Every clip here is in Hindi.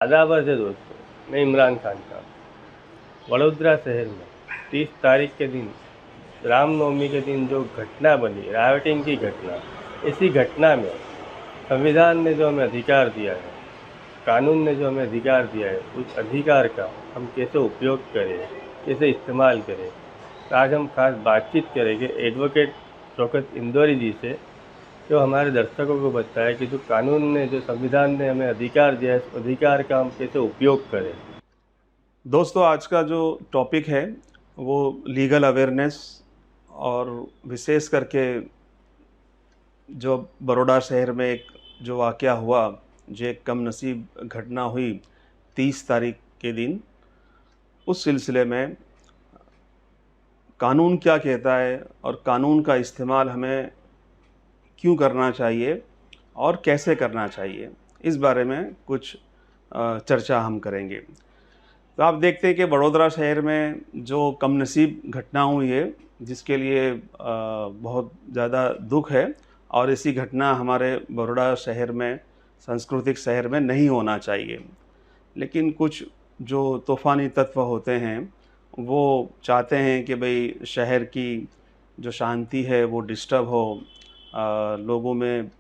आदाब अर्ज़ है दोस्तों, मैं इमरान खान साहब। वडोदरा शहर में 30 तारीख के दिन रामनवमी के दिन जो घटना बनी, रायोटिंग की घटना, इसी घटना में संविधान ने जो हमें अधिकार दिया है, कानून ने जो हमें अधिकार दिया है, उस अधिकार का हम कैसे उपयोग करें, कैसे इस्तेमाल करें। तो आज हम खास बातचीत करेंगे एडवोकेट शौकत इंदौरी जी से, जो हमारे दर्शकों को बताए कि जो कानून ने, जो संविधान ने हमें अधिकार दिया है, उस अधिकार का हम कैसे उपयोग करें। दोस्तों, आज का जो टॉपिक है वो लीगल अवेयरनेस और विशेष करके जो बड़ौदा शहर में एक जो वाक़या हुआ, जो एक कम नसीब घटना हुई 30 तारीख के दिन, उस सिलसिले में कानून क्या कहता है और कानून का इस्तेमाल हमें क्यों करना चाहिए और कैसे करना चाहिए, इस बारे में कुछ चर्चा हम करेंगे। तो आप देखते हैं कि बड़ौदा शहर में जो कम नसीब घटना हुई है, जिसके लिए बहुत ज़्यादा दुख है, और ऐसी घटना हमारे बड़ौदा शहर में, सांस्कृतिक शहर में नहीं होना चाहिए। लेकिन कुछ जो तूफ़ानी तत्व होते हैं, वो चाहते हैं कि भाई शहर की जो शांति है वो डिस्टर्ब हो, लोगों में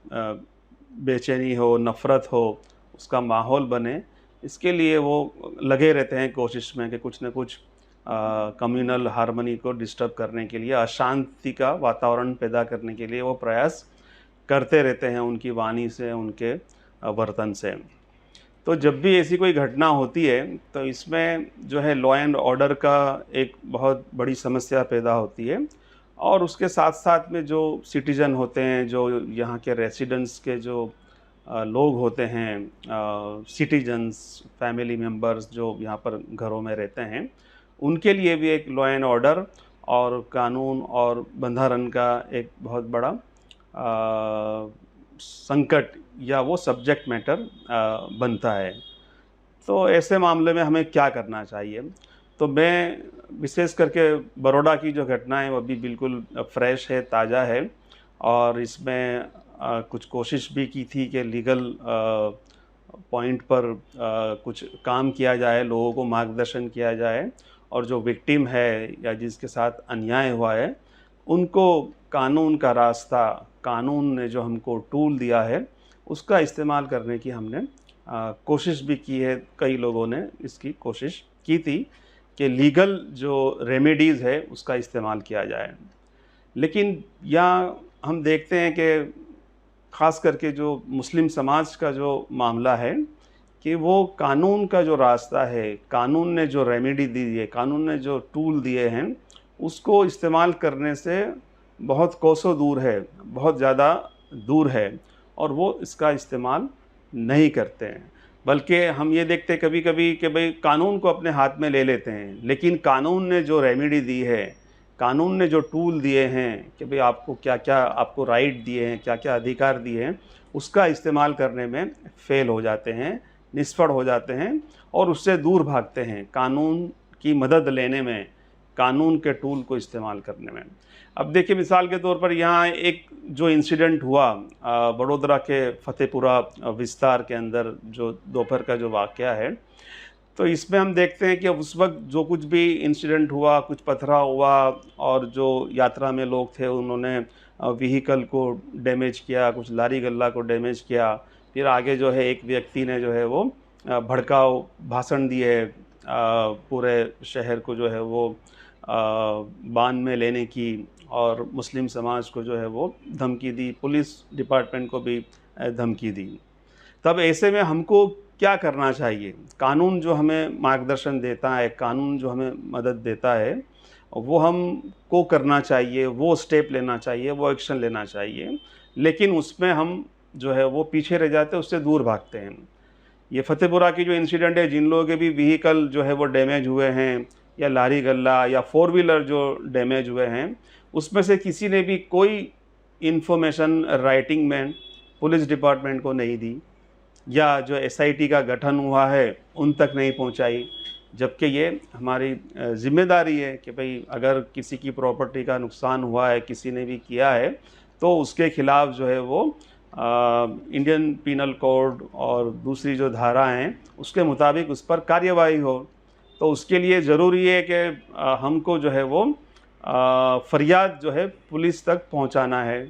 बेचैनी हो, नफ़रत हो, उसका माहौल बने। इसके लिए वो लगे रहते हैं कोशिश में कि कुछ न कुछ कम्युनल हार्मनी को डिस्टर्ब करने के लिए, अशांति का वातावरण पैदा करने के लिए वो प्रयास करते रहते हैं, उनकी वाणी से, उनके वर्तन से। तो जब भी ऐसी कोई घटना होती है तो इसमें जो है लॉ एंड ऑर्डर का एक बहुत बड़ी समस्या पैदा होती है, और उसके साथ साथ में जो सिटीज़न होते हैं, जो यहाँ के रेसिडेंट्स के जो लोग होते हैं, सिटीजन्स, फैमिली मेम्बर्स जो यहाँ पर घरों में रहते हैं, उनके लिए भी एक लॉ एंड ऑर्डर और कानून और बंधारण का एक बहुत बड़ा संकट या वो सब्जेक्ट मैटर बनता है। तो ऐसे मामले में हमें क्या करना चाहिए? तो मैं विशेष करके बड़ौदा की जो घटना है वो अभी बिल्कुल फ्रेश है, ताज़ा है, और इसमें कुछ कोशिश भी की थी कि लीगल पॉइंट पर कुछ काम किया जाए, लोगों को मार्गदर्शन किया जाए, और जो विक्टिम है या जिसके साथ अन्याय हुआ है, उनको कानून का रास्ता, कानून ने जो हमको टूल दिया है, उसका इस्तेमाल करने की हमने कोशिश भी की है। कई लोगों ने इसकी कोशिश की थी कि लीगल जो रेमेडीज़ है उसका इस्तेमाल किया जाए। लेकिन यहाँ हम देखते हैं कि ख़ास करके जो मुस्लिम समाज का जो मामला है, कि वो कानून का जो रास्ता है, कानून ने जो रेमेडी दी है, कानून ने जो टूल दिए हैं, उसको इस्तेमाल करने से बहुत कोसों दूर है, बहुत ज़्यादा दूर है, और वो इसका इस्तेमाल नहीं करते हैं। बल्कि हम ये देखते हैं कभी-कभी कि भाई कानून को अपने हाथ में ले लेते हैं, लेकिन कानून ने जो रेमेडी दी है, कानून ने जो टूल दिए हैं कि भाई आपको क्या-क्या आपको राइट दिए हैं, क्या-क्या अधिकार दिए हैं, उसका इस्तेमाल करने में फ़ेल हो जाते हैं, निष्फल हो जाते हैं, और उससे दूर भागते हैं कानून की मदद लेने में, कानून के टूल को इस्तेमाल करने में। अब देखिए, मिसाल के तौर पर यहाँ एक जो इंसिडेंट हुआ बड़ोदरा के फतेहपुरा विस्तार के अंदर, जो दोपहर का जो वाक़या है, तो इसमें हम देखते हैं कि उस वक़्त जो कुछ भी इंसिडेंट हुआ, कुछ पथराव हुआ, और जो यात्रा में लोग थे उन्होंने व्हीकल को डैमेज किया, कुछ लारी-गल्ला को डैमेज किया। फिर आगे जो है एक व्यक्ति ने जो है वो भड़काऊ भाषण दिए, पूरे शहर को जो है वो बान में लेने की, और मुस्लिम समाज को जो है वो धमकी दी, पुलिस डिपार्टमेंट को भी धमकी दी। तब ऐसे में हमको क्या करना चाहिए? कानून जो हमें मार्गदर्शन देता है, कानून जो हमें मदद देता है, वो हमको करना चाहिए, वो स्टेप लेना चाहिए, वो एक्शन लेना चाहिए। लेकिन उसमें हम जो है वो पीछे रह जाते हैं, उससे दूर भागते हैं। ये फतेहपुरा की जो इंसिडेंट है, जिन लोगों के भी व्हीकल जो है वो डैमेज हुए हैं, या लारी गल्ला या फोर व्हीलर जो डैमेज हुए हैं, उसमें से किसी ने भी कोई इन्फॉर्मेशन राइटिंग में पुलिस डिपार्टमेंट को नहीं दी, या जो एसआईटी का गठन हुआ है उन तक नहीं पहुंचाई। जबकि ये हमारी ज़िम्मेदारी है कि भाई अगर किसी की प्रॉपर्टी का नुकसान हुआ है, किसी ने भी किया है, तो उसके खिलाफ़ जो है वो इंडियन पीनल कोड और दूसरी जो धारा हैं उसके मुताबिक उस पर कार्यवाही हो। तो उसके लिए ज़रूरी है कि हमको जो है वो फरियाद जो है पुलिस तक पहुंचाना है।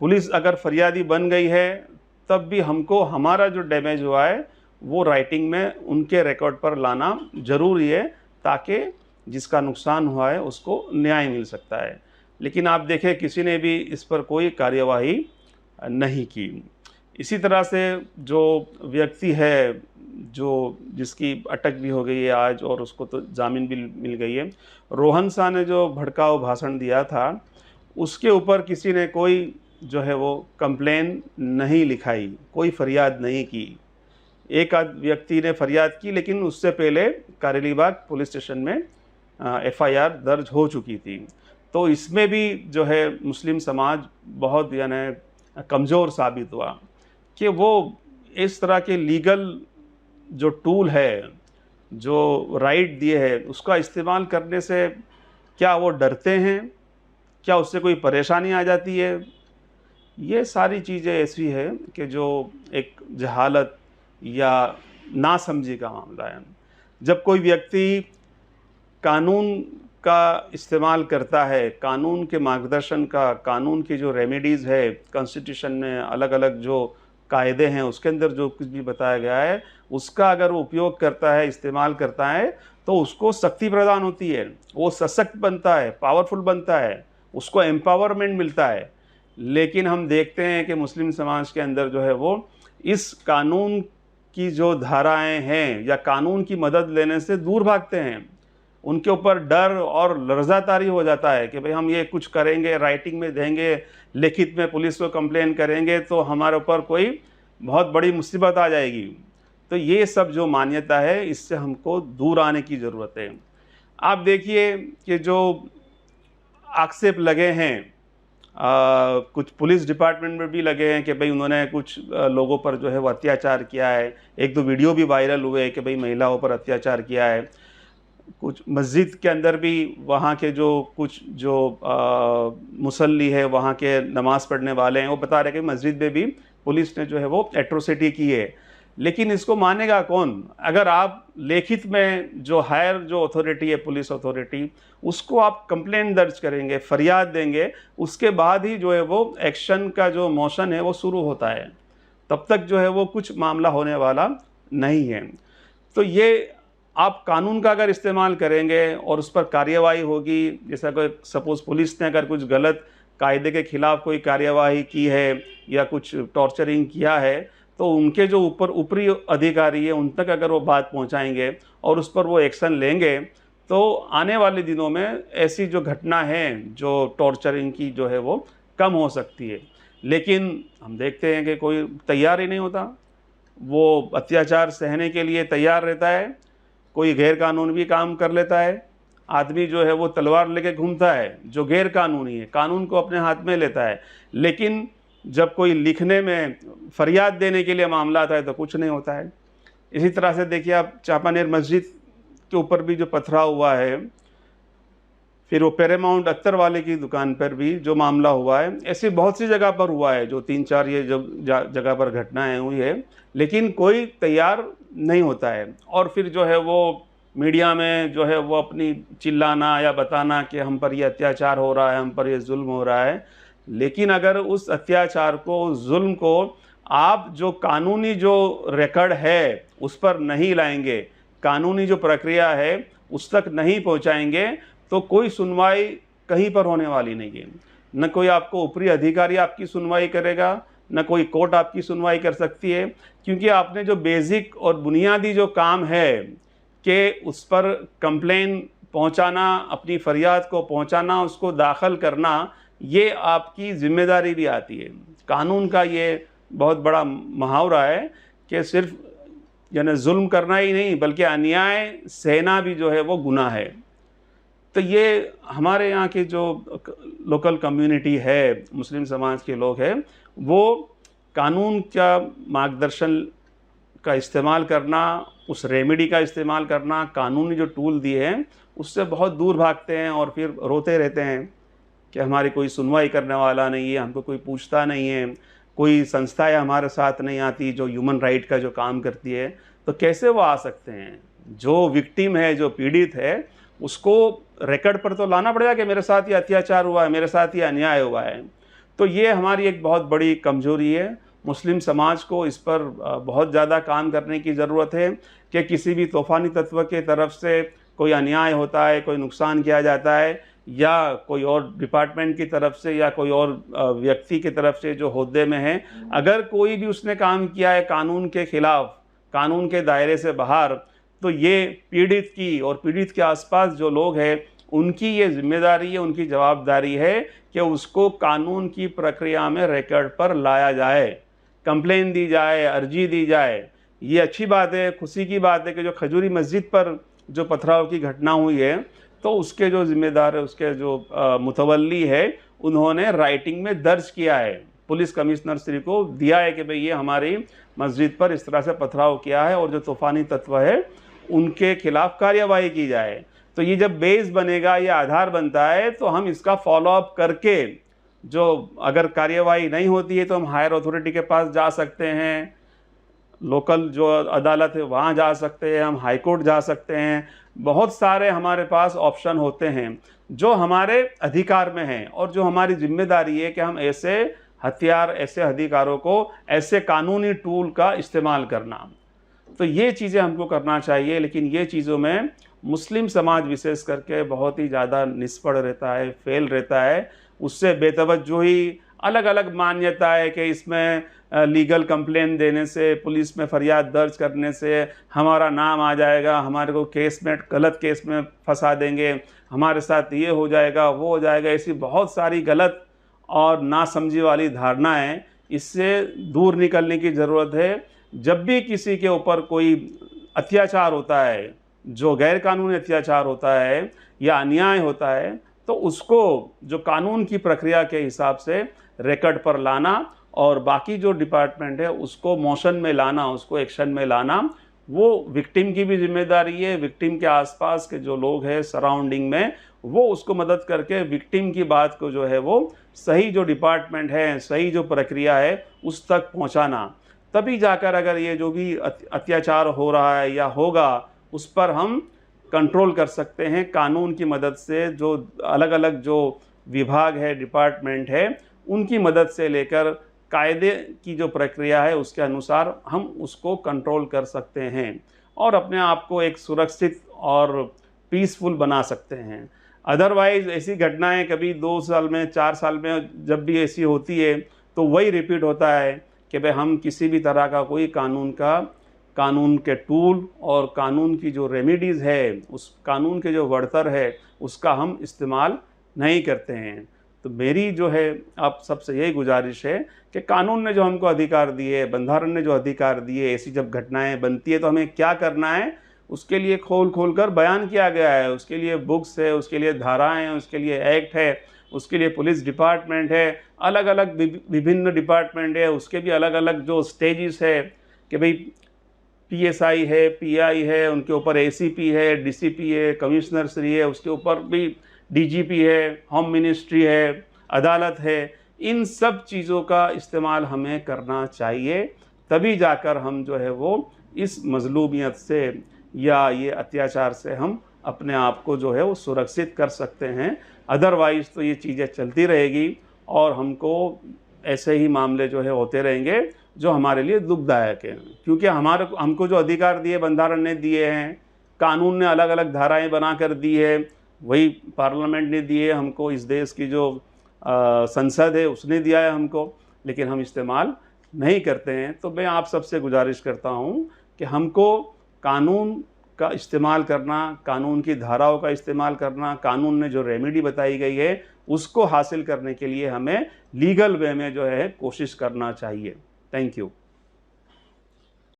पुलिस अगर फरियादी बन गई है तब भी हमको हमारा जो डैमेज हुआ है वो राइटिंग में उनके रिकॉर्ड पर लाना ज़रूरी है, ताकि जिसका नुकसान हुआ है उसको न्याय मिल सकता है। लेकिन आप देखें किसी ने भी इस पर कोई कार्यवाही नहीं की। इसी तरह से जो व्यक्ति है जिसकी अटक भी हो गई है आज और उसको तो जामीन भी मिल गई है, रोहन शाह ने जो भड़काऊ भाषण दिया था उसके ऊपर किसी ने कोई जो है वो कंप्लेन नहीं लिखाई, कोई फरियाद नहीं की। एक आध व्यक्ति ने फरियाद की, लेकिन उससे पहले कारेलीबाग पुलिस स्टेशन में FIR दर्ज हो चुकी थी। तो इसमें भी जो है मुस्लिम समाज बहुत यानी कमज़ोर साबित हुआ कि वो इस तरह के लीगल जो टूल है, जो राइट दिए है, उसका इस्तेमाल करने से क्या वो डरते हैं, क्या उससे कोई परेशानी आ जाती है। ये सारी चीज़ें ऐसी है कि जो एक जहालत या नासमझी का मामला है। जब कोई व्यक्ति कानून का इस्तेमाल करता है, कानून के मार्गदर्शन का, कानून की जो रेमेडीज़ है, कॉन्स्टिट्यूशन में अलग अलग जो कायदे हैं उसके अंदर जो कुछ भी बताया गया है उसका अगर वो उपयोग करता है, इस्तेमाल करता है, तो उसको शक्ति प्रदान होती है, वो सशक्त बनता है, पावरफुल बनता है, उसको एम्पावरमेंट मिलता है। लेकिन हम देखते हैं कि मुस्लिम समाज के अंदर जो है वो इस कानून की जो धाराएं हैं या कानून की मदद लेने से दूर भागते हैं। उनके ऊपर डर और लर्ज़ातारी हो जाता है कि भाई हम ये कुछ करेंगे, राइटिंग में देंगे, लिखित में पुलिस को कंप्लेन करेंगे तो हमारे ऊपर कोई बहुत बड़ी मुसीबत आ जाएगी। तो ये सब जो मान्यता है इससे हमको दूर आने की ज़रूरत है। आप देखिए कि जो आक्षेप लगे हैं कुछ पुलिस डिपार्टमेंट में भी लगे हैं कि भाई उन्होंने कुछ लोगों पर जो है वो अत्याचार किया है। एक दो वीडियो भी वायरल हुए कि भाई महिलाओं पर अत्याचार किया है। कुछ मस्जिद के अंदर भी वहाँ के जो कुछ जो मुसल्ली है, वहाँ के नमाज़ पढ़ने वाले हैं, वो बता रहे हैं कि मस्जिद में भी पुलिस ने जो है वो एट्रोसिटी की है। लेकिन इसको मानेगा कौन? अगर आप लिखित में जो हायर जो अथॉरिटी है, पुलिस अथॉरिटी, उसको आप कंप्लेंट दर्ज करेंगे, फरियाद देंगे, उसके बाद ही जो है वो एक्शन का जो मोशन है वो शुरू होता है। तब तक जो है वो कुछ मामला होने वाला नहीं है। तो ये आप कानून का अगर इस्तेमाल करेंगे और उस पर कार्यवाही होगी, जैसा कोई सपोज़ पुलिस ने अगर कुछ गलत कायदे के ख़िलाफ़ कोई कार्यवाही की है या कुछ टॉर्चरिंग किया है, तो उनके जो ऊपरी अधिकारी है उन तक अगर वो बात पहुंचाएंगे और उस पर वो एक्शन लेंगे, तो आने वाले दिनों में ऐसी जो घटना है जो टॉर्चरिंग की जो है वो कम हो सकती है। लेकिन हम देखते हैं कि कोई तैयार ही नहीं होता, वो अत्याचार सहने के लिए तैयार रहता है। कोई गैर कानूनी काम कर लेता है, आदमी जो है वो तलवार लेके घूमता है जो गैर कानूनी है, कानून को अपने हाथ में लेता है। लेकिन जब कोई लिखने में फरियाद देने के लिए मामला आता है तो कुछ नहीं होता है। इसी तरह से देखिए आप चापानेर मस्जिद के ऊपर भी जो पथराव हुआ है, फिर वो पैरामाउंट अख्तर वाले की दुकान पर भी जो मामला हुआ है, ऐसी बहुत सी जगह पर हुआ है जो 3-4 ये जगह पर घटनाएं हुई है, लेकिन कोई तैयार नहीं होता है। और फिर जो है वो मीडिया में जो है वो अपनी चिल्लाना या बताना कि हम पर ये अत्याचार हो रहा है, हम पर ये जुल्म हो रहा है। लेकिन अगर उस अत्याचार को, जुल्म को आप जो कानूनी जो रिकॉर्ड है उस पर नहीं लाएंगे, कानूनी जो प्रक्रिया है उस तक नहीं पहुंचाएंगे, तो कोई सुनवाई कहीं पर होने वाली नहीं है। न कोई आपको ऊपरी अधिकारी आपकी सुनवाई करेगा, न कोई कोर्ट आपकी सुनवाई कर सकती है, क्योंकि आपने जो बेसिक और बुनियादी जो काम है कि उस पर कंप्लेन पहुंचाना, अपनी फरियाद को पहुंचाना, उसको दाखिल करना, ये आपकी जिम्मेदारी भी आती है। कानून का ये बहुत बड़ा मुहावरा है कि सिर्फ यानी जुल्म करना ही नहीं बल्कि अन्याय सहना भी जो है वो गुनाह है। तो ये हमारे यहाँ की जो लोकल कम्युनिटी है, मुस्लिम समाज के लोग हैं, वो कानून का मार्गदर्शन का इस्तेमाल करना, उस रेमेडी का इस्तेमाल करना, कानूनी जो टूल दिए हैं उससे बहुत दूर भागते हैं और फिर रोते रहते हैं कि हमारी कोई सुनवाई करने वाला नहीं है, हमको कोई पूछता नहीं है, कोई संस्थाएं हमारे साथ नहीं आती जो ह्यूमन राइट का जो काम करती है, तो कैसे वो आ सकते हैं? जो विक्टिम है, जो पीड़ित है, उसको रिकॉर्ड पर तो लाना पड़ेगा कि मेरे साथ ये अत्याचार हुआ है, मेरे साथ ये अन्याय हुआ है। तो ये हमारी एक बहुत बड़ी कमजोरी है। मुस्लिम समाज को इस पर बहुत ज़्यादा काम करने की ज़रूरत है कि किसी भी तूफ़ानी तत्व के तरफ से कोई अन्याय होता है, कोई नुकसान किया जाता है, या कोई और डिपार्टमेंट की तरफ से या कोई और व्यक्ति की तरफ से जो ओहदे में है, अगर कोई भी उसने काम किया है कानून के खिलाफ, कानून के दायरे से बाहर, तो ये पीड़ित की और पीड़ित के आसपास जो लोग हैं उनकी ये जिम्मेदारी है, उनकी जवाबदारी है कि उसको कानून की प्रक्रिया में रिकॉर्ड पर लाया जाए, कंप्लेन दी जाए, अर्जी दी जाए। ये अच्छी बात है, खुशी की बात है कि जो खजूरी मस्जिद पर जो पथराव की घटना हुई है, तो उसके जो जिम्मेदार है, उसके जो मुतवल्ली है, उन्होंने राइटिंग में दर्ज किया है, पुलिस कमिश्नर श्री को दिया है कि भाई ये हमारी मस्जिद पर इस तरह से पथराव किया है और जो तूफ़ानी तत्व है उनके खिलाफ कार्यवाही की जाए। तो ये जब बेस बनेगा, ये आधार बनता है, तो हम इसका फॉलोअप करके, जो अगर कार्यवाही नहीं होती है तो हम हायर अथॉरिटी के पास जा सकते हैं, लोकल जो अदालत है वहाँ जा सकते हैं, हम हाई कोर्ट जा सकते हैं। बहुत सारे हमारे पास ऑप्शन होते हैं जो हमारे अधिकार में हैं और जो हमारी जिम्मेदारी है कि हम ऐसे हथियार, ऐसे अधिकारों को, ऐसे कानूनी टूल का इस्तेमाल करना। तो ये चीज़ें हमको करना चाहिए, लेकिन ये चीज़ों में मुस्लिम समाज विशेष करके बहुत ही ज़्यादा निष्फल रहता है, फेल रहता है। उससे बेतवज्जोही, अलग अलग मान्यता है कि इसमें लीगल कंप्लेन देने से, पुलिस में फरियाद दर्ज करने से हमारा नाम आ जाएगा, हमारे को केस में, गलत केस में फंसा देंगे, हमारे साथ ये हो जाएगा, वो हो जाएगा। ऐसी बहुत सारी गलत और नासमझी वाली धारणाएं, इससे दूर निकलने की ज़रूरत है। जब भी किसी के ऊपर कोई अत्याचार होता है, जो गैर कानूनी अत्याचार होता है या अन्याय होता है, तो उसको जो कानून की प्रक्रिया के हिसाब से रिकॉर्ड पर लाना और बाकी जो डिपार्टमेंट है उसको मोशन में लाना, उसको एक्शन में लाना, वो विक्टिम की भी जिम्मेदारी है। विक्टिम के आसपास के जो लोग हैं सराउंडिंग में, वो उसको मदद करके विक्टिम की बात को जो है वो सही जो डिपार्टमेंट है, सही जो प्रक्रिया है उस तक पहुंचाना। तभी जाकर अगर ये जो भी अत्याचार हो रहा है या होगा उस पर हम कंट्रोल कर सकते हैं कानून की मदद से। जो अलग अलग जो विभाग है, डिपार्टमेंट है, उनकी मदद से लेकर कायदे की जो प्रक्रिया है उसके अनुसार हम उसको कंट्रोल कर सकते हैं और अपने आप को एक सुरक्षित और पीसफुल बना सकते हैं। अदरवाइज़ ऐसी घटनाएं कभी 2 साल में, 4 साल में जब भी ऐसी होती है तो वही रिपीट होता है कि भाई हम किसी भी तरह का कोई कानून के टूल और कानून की जो रेमेडीज़ है, उस कानून के जो बढ़तर है, उसका हम इस्तेमाल नहीं करते हैं। तो मेरी जो है आप सबसे यही गुजारिश है कि कानून ने जो हमको अधिकार दिए, बंधारण ने जो अधिकार दिए, ऐसी जब घटनाएं बनती है तो हमें क्या करना है, उसके लिए खोल कर बयान किया गया है। उसके लिए बुक्स है, उसके लिए धाराएं हैं, उसके लिए एक्ट है, उसके लिए पुलिस डिपार्टमेंट है, अलग अलग विभिन्न डिपार्टमेंट है, उसके भी अलग अलग जो स्टेजेस है कि भाई PSI है, PI है, उनके ऊपर ACP है, DCP है, कमिश्नर श्री है, उसके ऊपर भी DGP है, होम मिनिस्ट्री है, अदालत है। इन सब चीज़ों का इस्तेमाल हमें करना चाहिए, तभी जाकर हम जो है वो इस मजलूमियत से या ये अत्याचार से हम अपने आप को जो है वो सुरक्षित कर सकते हैं। अदरवाइज़ तो ये चीज़ें चलती रहेगी और हमको ऐसे ही मामले जो है होते रहेंगे जो हमारे लिए दुखदायक है। क्योंकि हमको जो अधिकार दिए बंधारण ने दिए हैं, कानून ने अलग अलग धाराएं बनाकर दी है, वही पार्लियामेंट ने दिए हमको, इस देश की जो संसद है उसने दिया है हमको, लेकिन हम इस्तेमाल नहीं करते हैं। तो मैं आप सबसे गुजारिश करता हूँ कि हमको कानून का इस्तेमाल करना, कानून की धाराओं का इस्तेमाल करना, कानून ने जो रेमेडी बताई गई है उसको हासिल करने के लिए हमें लीगल वे में जो है कोशिश करना चाहिए। Thank you.